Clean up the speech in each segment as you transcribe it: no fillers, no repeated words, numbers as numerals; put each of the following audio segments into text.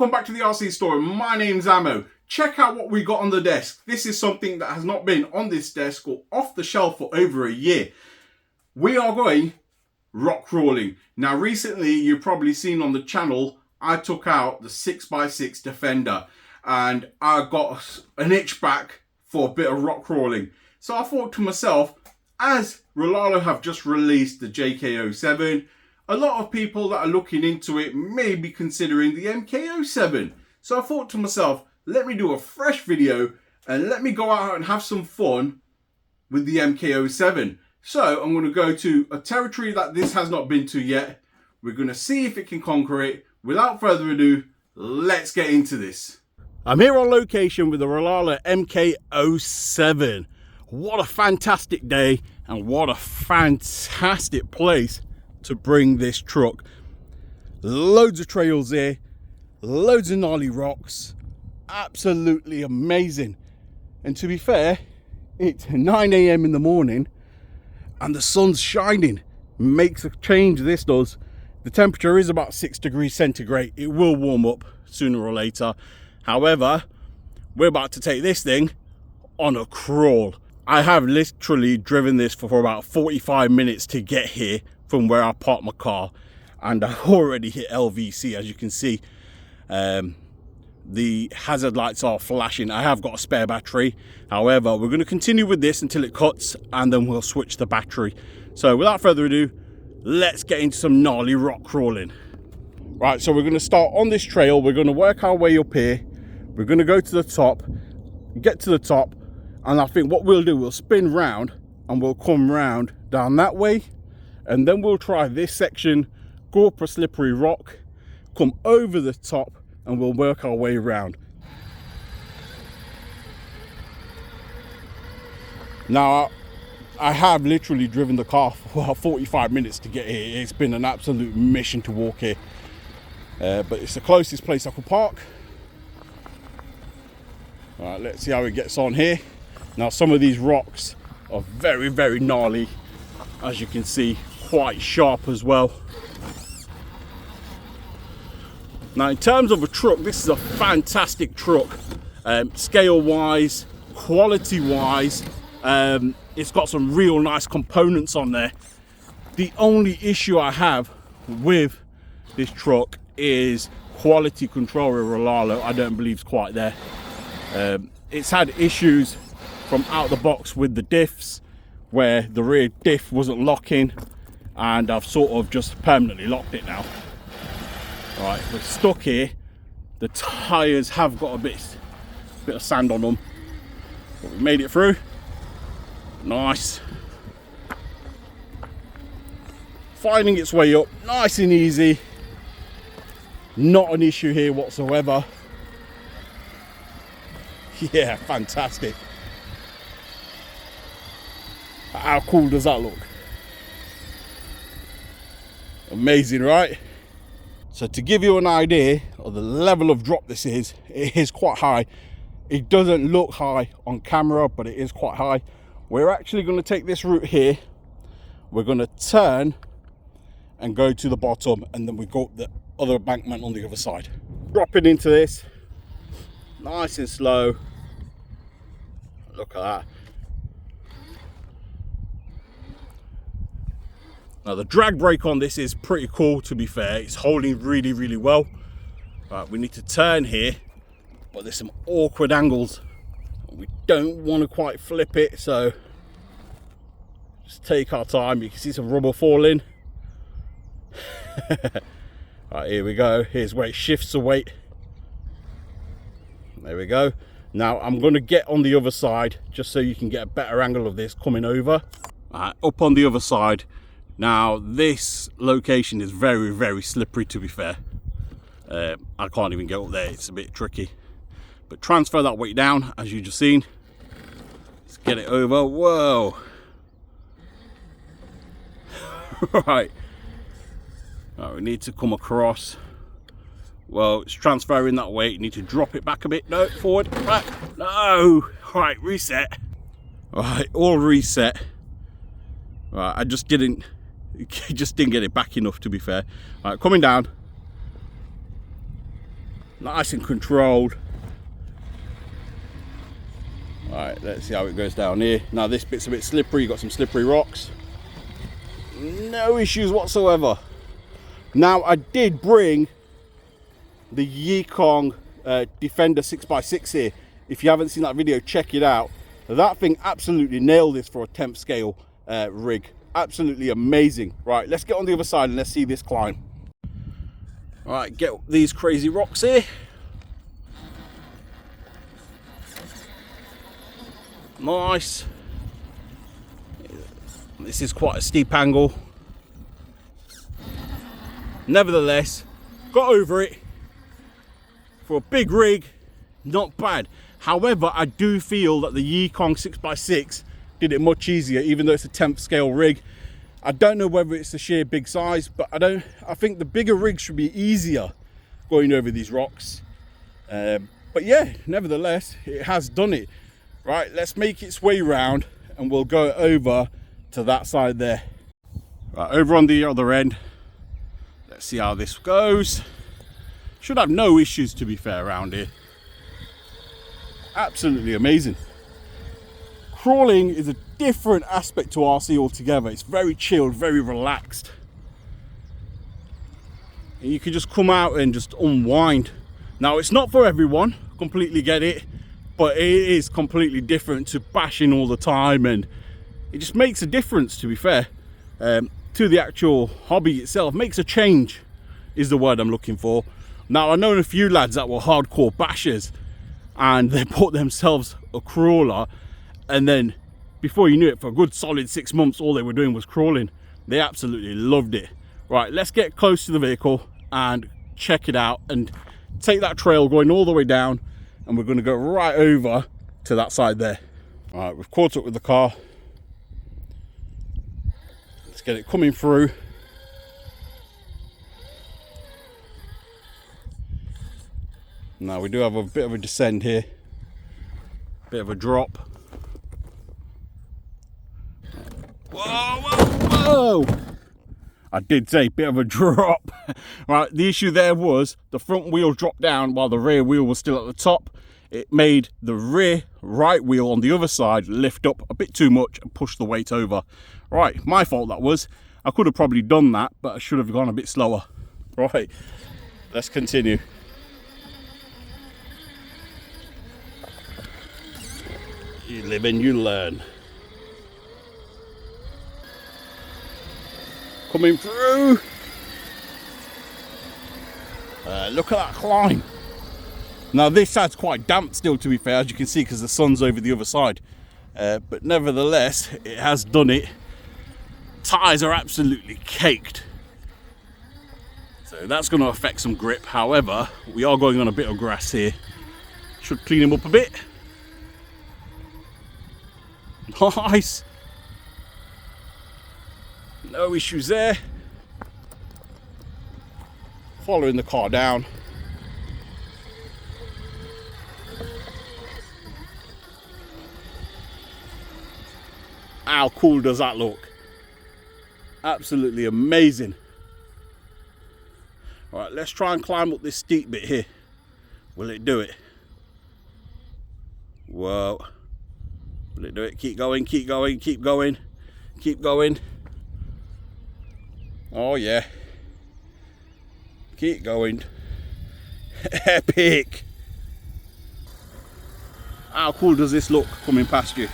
welcome back to the RC store. My name's Ammo. Check out what we got on the desk. This is something that has not been on this desk or off the shelf for over a year. We are going rock crawling. Now recently you've probably seen on the channel I took out the 6x6 Defender and I got an itch back for a bit of rock crawling. So I thought to myself, as Rlaarlo have just released the JK07, a lot of people that are looking into it may be considering the MK07. So I thought to myself, let me do a fresh video and let me go out and have some fun with the MK07. So I'm going to go to a territory that this has not been to yet. We're going to see if it can conquer it. Without further ado, let's get into this. I'm here on location with the Rlaarlo MK07. What a fantastic day and what a fantastic place to bring this truck. Loads of trails here, loads of gnarly rocks, absolutely amazing. And to be fair, it's 9 AM in the morning and the sun's shining. Makes a change, this does. The temperature is about 6 degrees centigrade. It will warm up sooner or later. However, we're about to take this thing on a crawl. I have literally driven this for about 45 minutes to get here from where I parked my car, and I've already hit LVC. As you can see, the hazard lights are flashing. I have got a spare battery. However, we're going to continue with this until it cuts and then we'll switch the battery. So without further ado, let's get into some gnarly rock crawling. Right, so we're going to start on this trail. We're going to work our way up here. We're going to go to the top, get to the top, and I think what we'll do, we'll spin round and we'll come round down that way. And then we'll try this section, go up a slippery rock, come over the top, and we'll work our way around. Now, I have literally driven the car for about 45 minutes to get here. It's been an absolute mission to walk here. But it's the closest place I could park. All right, let's see how it gets on here. Now, some of these rocks are very, very gnarly. As you can see, quite sharp as well. Now, in terms of a truck, this is a fantastic truck. Scale wise, quality wise, it's got some real nice components on there. The only issue I have with this truck is quality control with Rlaarlo. I don't believe it's quite there. It's had issues from out the box with the diffs, where the rear diff wasn't locking, and I've sort of just permanently locked it now. Right, we're stuck here. The tyres have got a bit of sand on them, but we made it through. Nice. Finding its way up, nice and easy. Not an issue here whatsoever. Yeah, fantastic. How cool does that look? Amazing, right? So to give you an idea of the level of drop this is, it is quite high. It doesn't look high on camera, but it is quite high. We're actually going to take this route here. We're going to turn and go to the bottom, and then we go up the other embankment on the other side. Dropping into this, nice and slow. Look at that. Now the drag brake on this is pretty cool, to be fair. It's holding really, really well. Right, we need to turn here, but there's some awkward angles. We don't want to quite flip it, so just take our time. You can see some rubber falling. Right, here we go. Here's where it shifts the weight. There we go. Now I'm going to get on the other side just so you can get a better angle of this coming over. Right, up on the other side. Now this location is very, very slippery, to be fair. I can't even get up there, it's a bit tricky. But transfer that weight down, as you just seen. Let's get it over. Whoa. Right, we need to come across. Well, it's transferring that weight. You need to drop it back a bit. No, forward, back. No. Right, reset. Right, all reset. Right, I just didn't get it back enough, to be fair. Right, coming down. Nice and controlled. Alright, let's see how it goes down here. Now this bit's a bit slippery, you've got some slippery rocks. No issues whatsoever. Now I did bring the Yikong Defender 6x6 here. If you haven't seen that video, check it out. That thing absolutely nailed this for a 10th scale rig. Absolutely amazing. Right, let's get on the other side and let's see this climb. Alright, get these crazy rocks here. Nice. This is quite a steep angle. Nevertheless, got over it. For a big rig, not bad. However, I do feel that the Yikong 6x6 did it much easier, even though it's a 10th scale rig. I don't know whether it's the sheer big size, but I think the bigger rig should be easier going over these rocks. But yeah, nevertheless, it has done it. Right, let's make its way round and we'll go over to that side there. Right, over on the other end, let's see how this goes. Should have no issues, to be fair, around here. Absolutely amazing. Crawling is a different aspect to RC altogether. It's very chilled, very relaxed. And you can just come out and just unwind. Now, it's not for everyone, completely get it, but it is completely different to bashing all the time, and it just makes a difference, to be fair, to the actual hobby itself. Makes a change is the word I'm looking for. Now, I know a few lads that were hardcore bashers and they bought themselves a crawler, and then before you knew it, for a good solid 6 months, all they were doing was crawling. They absolutely loved it. Right, let's get close to the vehicle and check it out and take that trail going all the way down, and we're going to go right over to that side there. All right, we've caught up with the car. Let's get it coming through. Now we do have a bit of a descend here, bit of a drop. Whoa, whoa, whoa! I did say bit of a drop. Right, the issue there was the front wheel dropped down while the rear wheel was still at the top. It made the rear right wheel on the other side lift up a bit too much and push the weight over. Right, my fault that was. I could have probably done that, but I should have gone a bit slower. Right, let's continue. You live and you learn. Coming through. Look at that climb. Now this side's quite damp still, to be fair, as you can see, because the sun's over the other side. But nevertheless, it has done it. Tyres are absolutely caked. So that's going to affect some grip. However, we are going on a bit of grass here. Should clean them up a bit. Nice. No issues there. Following the car down. How cool does that look? Absolutely amazing. All right, let's try and climb up this steep bit here. Will it do it? Whoa. Will it do it? Keep going, keep going, keep going, keep going. Oh yeah. Keep going. Epic. How cool does this look coming past you?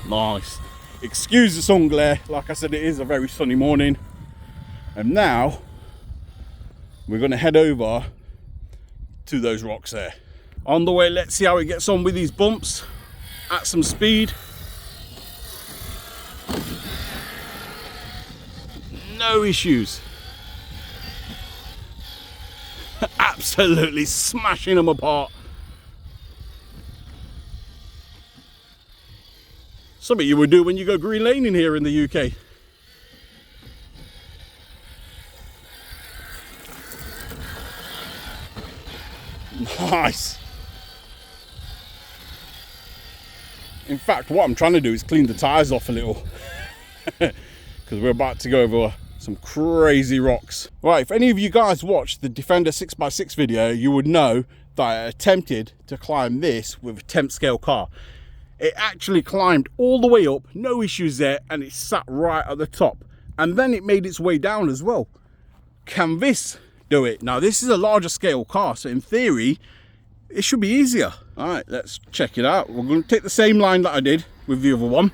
Nice. Excuse the sun glare. Like I said, it is a very sunny morning. And now we're going to head over to those rocks there. On the way, let's see how it gets on with these bumps at some speed. No issues. Absolutely smashing them apart. Something you would do when you go green laning here in the UK. Nice. In fact, what I'm trying to do is clean the tyres off a little. Because we're about to go over Some crazy rocks. Right, if any of you guys watched the Defender 6x6 video, you would know that I attempted to climb this with a 10th scale car. It actually climbed all the way up, no issues there, and it sat right at the top. And then it made its way down as well. Can this do it? Now, this is a larger scale car, so in theory, it should be easier. All right, let's check it out. We're going to take the same line that I did with the other one.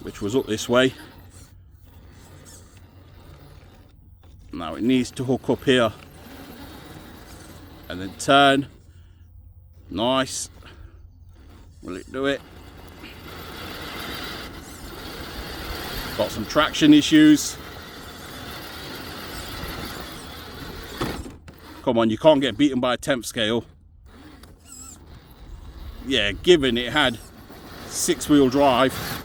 Which was up this way. Now it needs to hook up here and then turn. Nice. Will it do it? Got some traction issues. Come on, you can't get beaten by a 10th scale. Yeah, given it had 6-wheel drive.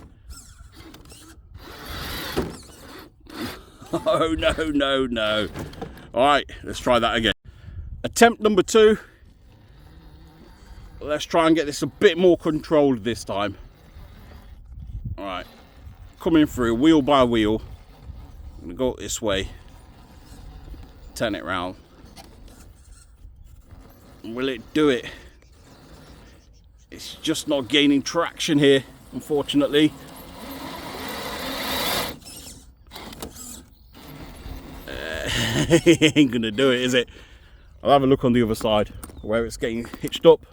Oh, no. All right, let's try that again. Attempt number 2. Let's try and get this a bit more controlled this time. All right, coming through wheel by wheel. I'm gonna go this way. Turn it round. Will it do it? It's just not gaining traction here, unfortunately. It ain't gonna do it, is it? I'll have a look on the other side where it's getting hitched up.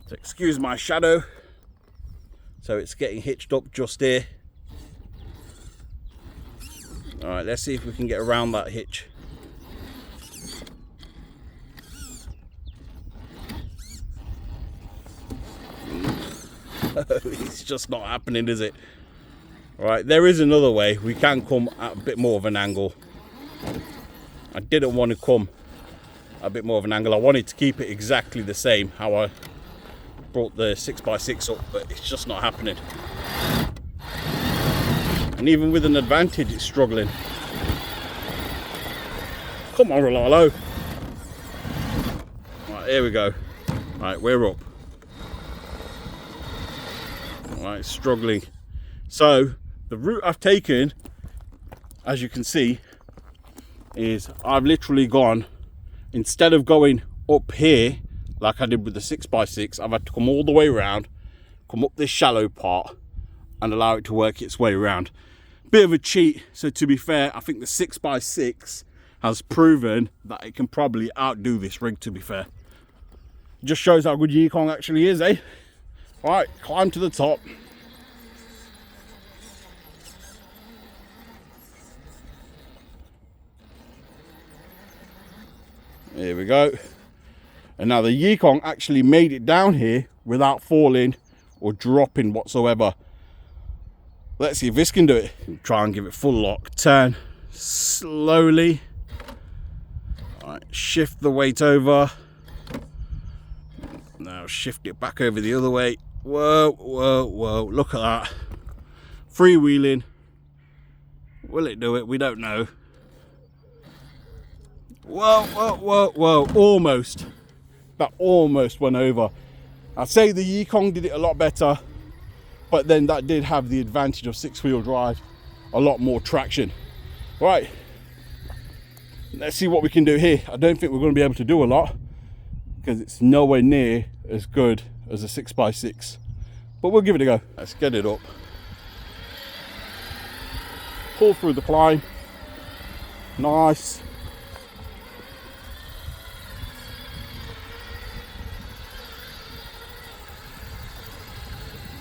So excuse my shadow. So it's getting hitched up just here. All right, let's see if we can get around that hitch. It's just not happening, is it? All right, there is another way. We can come at a bit more of an angle. I didn't want to come a bit more of an angle. I wanted to keep it exactly the same how I brought the 6x6 up, but it's just not happening. And even with an advantage, it's struggling. Come on, Rlaarlo. Right, here we go. Right, we're up. Right, struggling. So the route I've taken, as you can see, is I've literally gone, instead of going up here like I did with the 6x6, I've had to come all the way around, come up this shallow part and allow it to work its way around. Bit of a cheat. So to be fair, I think the 6x6 has proven that it can probably outdo this rig, to be fair. Just shows how good Yikong actually is, eh? All right, climb to the top. Here we go. And now the Yikong actually made it down here without falling or dropping whatsoever. Let's see if this can do it. Try and give it full lock. Turn slowly. All right, shift the weight over. Now shift it back over the other way. Whoa, whoa, whoa. Look at that. Freewheeling. Will it do it? We don't know. Whoa, whoa, whoa, whoa. Almost. That almost went over. I'd say the Yikong did it a lot better, but then that did have the advantage of 6-wheel drive, a lot more traction. Right, let's see what we can do here. I don't think we're going to be able to do a lot because it's nowhere near as good as a 6x6, but we'll give it a go. Let's get it up. Pull through the climb. Nice.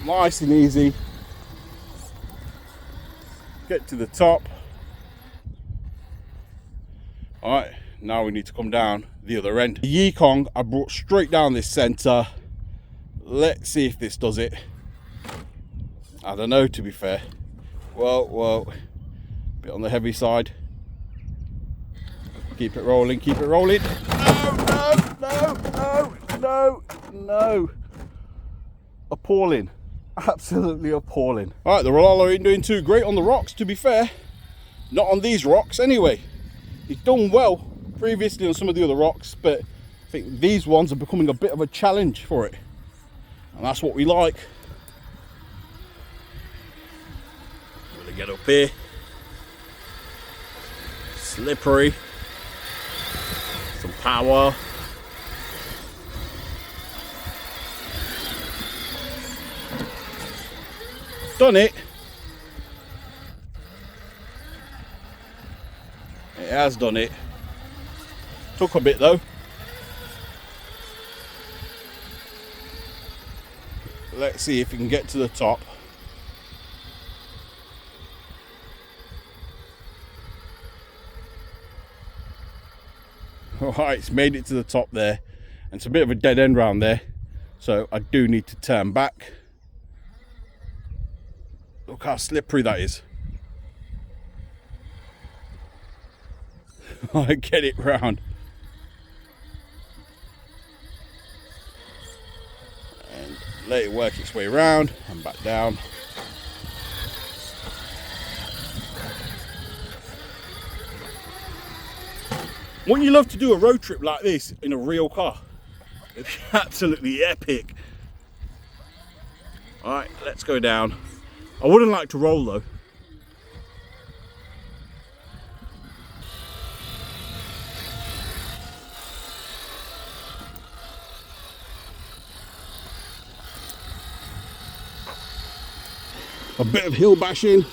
Nice and easy. Get to the top. All right, now we need to come down the other end. The Yikong I brought straight down this center. Let's see if this does it. I don't know, to be fair. Whoa, whoa. Bit on the heavy side. Keep it rolling, keep it rolling. No, no, no, no, no, no. Appalling. Absolutely appalling. All right, the Rlaarlo ain't doing too great on the rocks, to be fair. Not on these rocks anyway. He's done well previously on some of the other rocks, but I think these ones are becoming a bit of a challenge for it. And that's what we like. I'm gonna get up here. Slippery. Some power. Done it. It has done it. Took a bit though. Let's see if we can get to the top. Alright, it's made it to the top there. And it's a bit of a dead end round there. So I do need to turn back. Look how slippery that is. I get it round. And let it work its way around and back down. Wouldn't you love to do a road trip like this in a real car? It'd be absolutely epic. Alright, let's go down. I wouldn't like to roll though. A bit of hill bashing.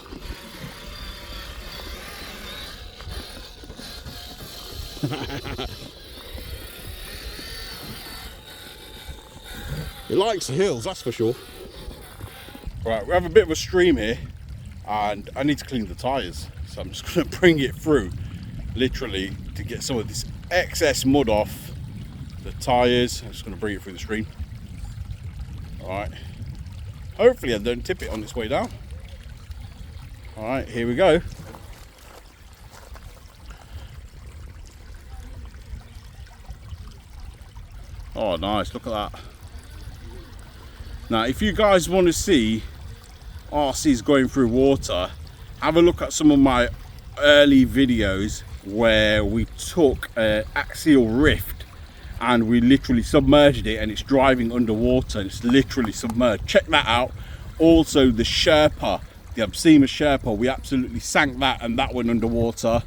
He likes the hills, that's for sure. Right, we have a bit of a stream here and I need to clean the tyres. So I'm just going to bring it through, literally, to get some of this excess mud off the tyres. I'm just going to bring it through the stream. Alright. Hopefully I don't tip it on its way down. Alright, here we go. Oh nice, look at that. Now if you guys want to see RCs going through water, have a look at some of my early videos where we took an axial rift and we literally submerged it and it's driving underwater and it's literally submerged. Check that out. Also the Sherpa, the Absima Sherpa, we absolutely sank that and that went underwater.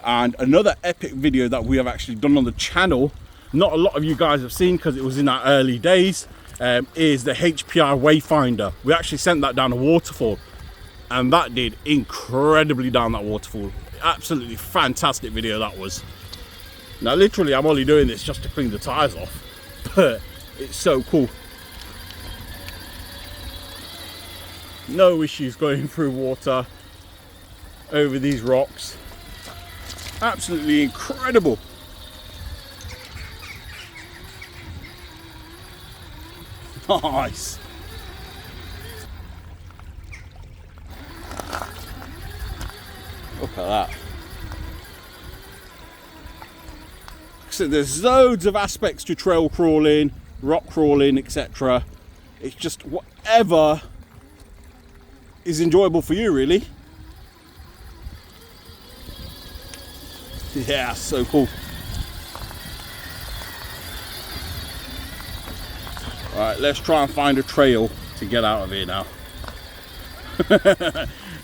And another epic video that we have actually done on the channel, not a lot of you guys have seen because it was in our early days, is the HPI Wayfinder. We actually sent that down a waterfall and that did incredibly down that waterfall. Absolutely fantastic video that was. Now literally I'm only doing this just to clean the tyres off, but it's so cool. No issues going through water over these rocks. Absolutely incredible. Nice. Look at that. So there's loads of aspects to trail crawling, rock crawling, etc. It's just whatever is enjoyable for you, really. Yeah, so cool. Alright, let's try and find a trail to get out of here now.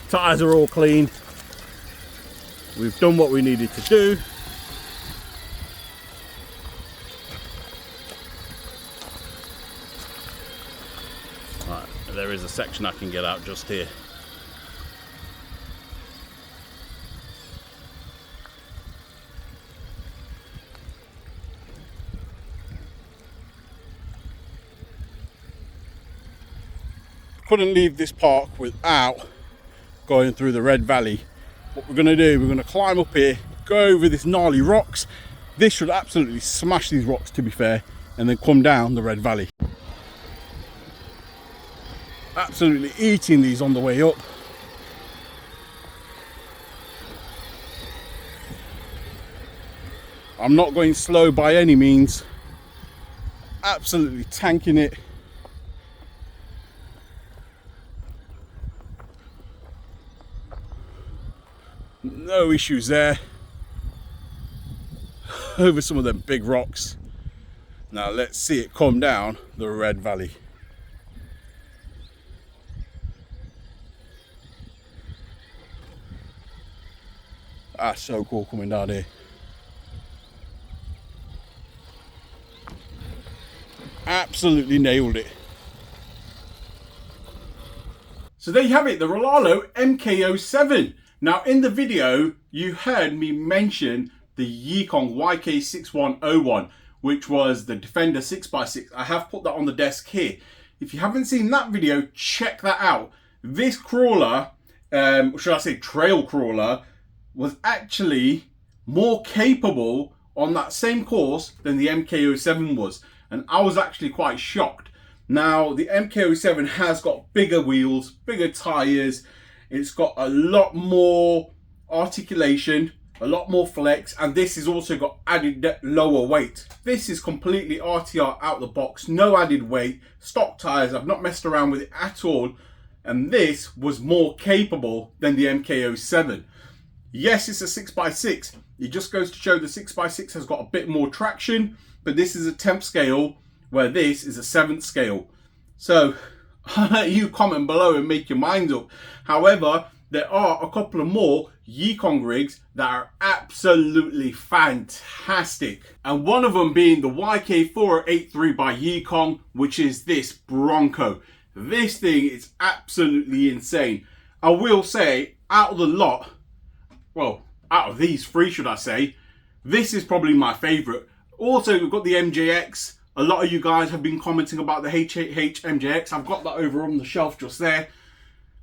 Tyres are all clean. We've done what we needed to do. Right, there is a section I can get out just here. Couldn't leave this park without going through the Red Valley. What we're going to do, we're going to climb up here, go over this gnarly rocks. This should absolutely smash these rocks, to be fair, and then come down the Red Valley. Absolutely eating these on the way up. I'm not going slow by any means. Absolutely tanking it. No issues there. Over some of them big rocks. Now let's see it come down the Red Valley. That's so cool coming down here. Absolutely nailed it. So there you have it, the Rlaarlo MK07. Now in the video, you heard me mention the Yikong YK6101, which was the Defender 6x6. I have put that on the desk here. If you haven't seen that video, check that out. This crawler, should I say trail crawler, was actually more capable on that same course than the MK07 was. And I was actually quite shocked. Now, the MK07 has got bigger wheels, bigger tyres, it's got a lot more articulation, a lot more flex, and this has also got added lower weight. This is completely RTR out the box, no added weight, stock tyres, I've not messed around with it at all, and this was more capable than the MK07. Yes, it's a 6x6, it just goes to show the 6x6 has got a bit more traction, but this is a 10th scale, where this is a 7th scale. So I'll let you comment below and make your mind up. However, there are a couple of more Yikong rigs that are absolutely fantastic. And one of them being the YK483 by Yikong, which is this Bronco. This thing is absolutely insane. I will say, out of the lot, well, out of these three, should I say, this is probably my favorite. Also, we've got the MJX. A lot of you guys have been commenting about the H8H MJX. I've got that over on the shelf just there.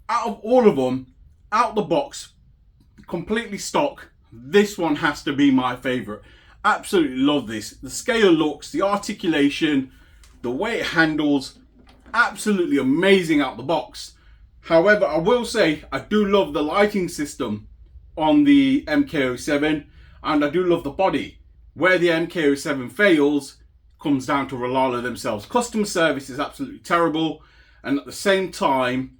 Out of all of them, out the box, completely stock, this one has to be my favorite. Absolutely love this. The scale looks, the articulation, the way it handles, absolutely amazing out the box. However, I will say I do love the lighting system on the MK07, and I do love the body. Where the MK07 fails comes down to Rlaarlo themselves. Customer service is absolutely terrible, and at the same time,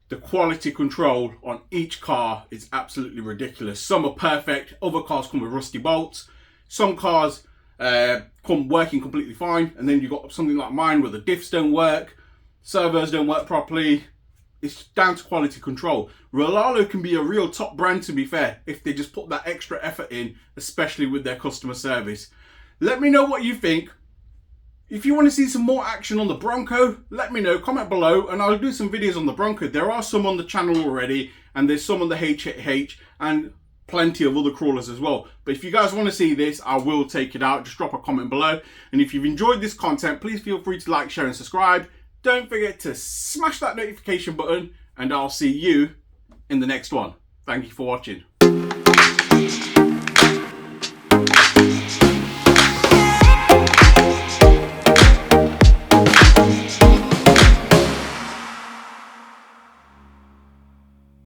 the quality control on each car is absolutely ridiculous. Some are perfect, other cars come with rusty bolts. Some cars come working completely fine, and then you've got something like mine where the diffs don't work, servos don't work properly. It's down to quality control. Rlaarlo can be a real top brand, to be fair, if they just put that extra effort in, especially with their customer service. Let me know what you think. If you want to see some more action on the Bronco, let me know, comment below, and I'll do some videos on the Bronco. There are some on the channel already, and there's some on the H8H, and plenty of other crawlers as well. But if you guys want to see this, I will take it out. Just drop a comment below. And if you've enjoyed this content, please feel free to like, share, and subscribe. Don't forget to smash that notification button, and I'll see you in the next one. Thank you for watching.